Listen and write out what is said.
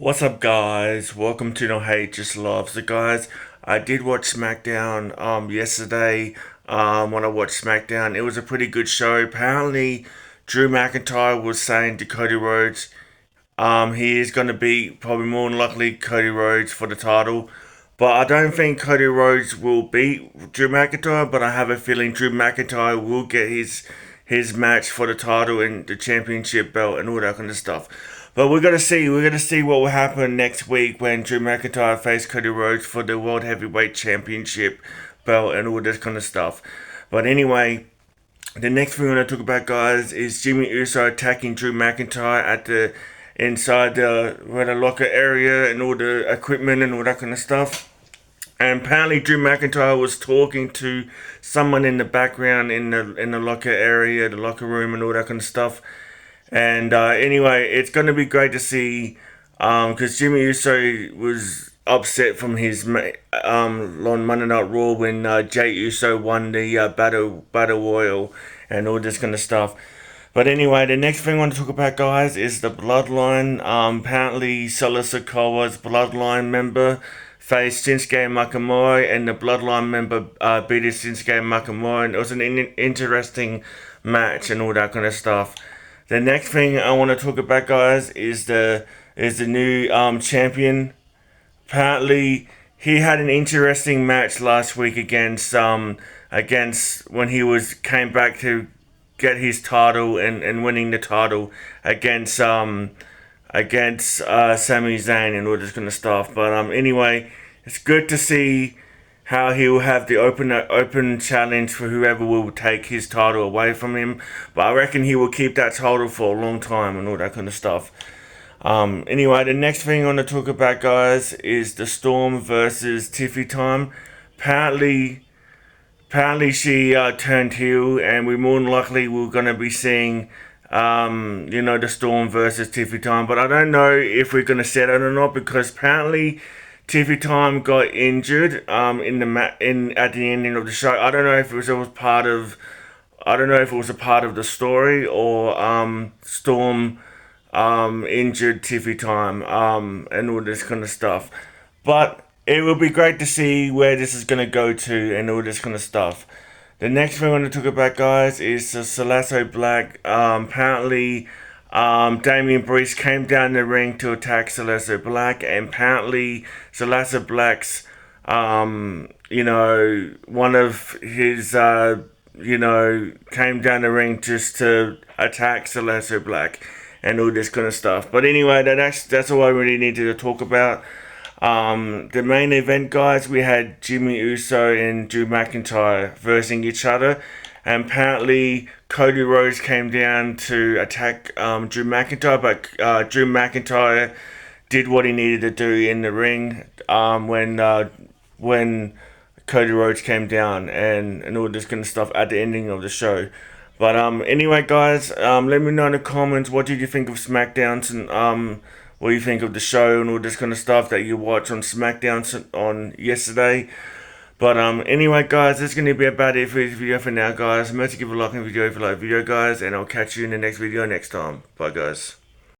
What's up, guys? Welcome to No Hate Just Love. So guys, I did watch Smackdown yesterday. When I watched Smackdown, it was a pretty good show. Apparently Drew McIntyre was saying to Cody Rhodes he is going to beat, probably more than likely, Cody Rhodes for the title. But I don't think Cody Rhodes will beat Drew McIntyre, but I have a feeling Drew McIntyre will get his match for the title and the championship belt and all that kind of stuff. But we're gonna see. We're gonna see what will happen next week when Drew McIntyre faces Cody Rhodes for the World Heavyweight Championship belt and all this kind of stuff. But anyway, the next thing we're gonna talk about, guys, is Jimmy Uso attacking Drew McIntyre at the inside the where the locker area and all the equipment and all that kind of stuff. And apparently Drew McIntyre was talking to someone in the background in the locker area, the locker room and all that kind of stuff. And anyway, it's going to be great to see because Jimmy Uso was upset from his on Monday Night Raw when Jay Uso won the Battle Royal and all this kind of stuff. But anyway, the next thing I want to talk about, guys, is the Bloodline. Apparently, Solo Sikoa's Bloodline member faced Shinsuke Nakamura, and the Bloodline member beat Shinsuke Nakamura, and it was an interesting match and all that kind of stuff. The next thing I want to talk about, guys, is the new champion. Apparently, he had an interesting match last week against when he came back to get his title and winning the title against Sami Zayn and all this kind of stuff. But anyway, it's good to see how he will have the open challenge for whoever will take his title away from him. But I reckon he will keep that title for a long time and all that kind of stuff. Anyway, the next thing I want to talk about, guys, is the Storm versus Tiffy time. Apparently she turned heel, and we more than likely we're going to be seeing the Storm versus Tiffy time. But I don't know if we're going to set it or not, because apparently Tiffy time got injured at the ending of the show. I don't know if it was part of a part of the story, or Storm injured Tiffy time and all this kind of stuff. But it will be great to see where this is going to go to and all this kind of stuff. The next thing I want to talk about, guys, is the Salasso Black. Apparently, Damian Priest came down the ring to attack Salasso Black, and apparently Salasso Black's, one of his, came down the ring just to attack Salasso Black and all this kind of stuff. But anyway, that's all I really needed to talk about. The main event, guys, we had Jimmy Uso and Drew McIntyre versing each other, and apparently Cody Rhodes came down to attack Drew McIntyre, but Drew McIntyre did what he needed to do in the ring when Cody Rhodes came down and all this kind of stuff at the ending of the show. But anyway, guys, let me know in the comments, what did you think of SmackDown, and what do you think of the show and all this kind of stuff that you watched on SmackDown on yesterday. But anyway, guys, that's going to be about it for this video for now, guys. Remember to give a like on the video if you like the video, guys, and I'll catch you in the next video next time. Bye, guys.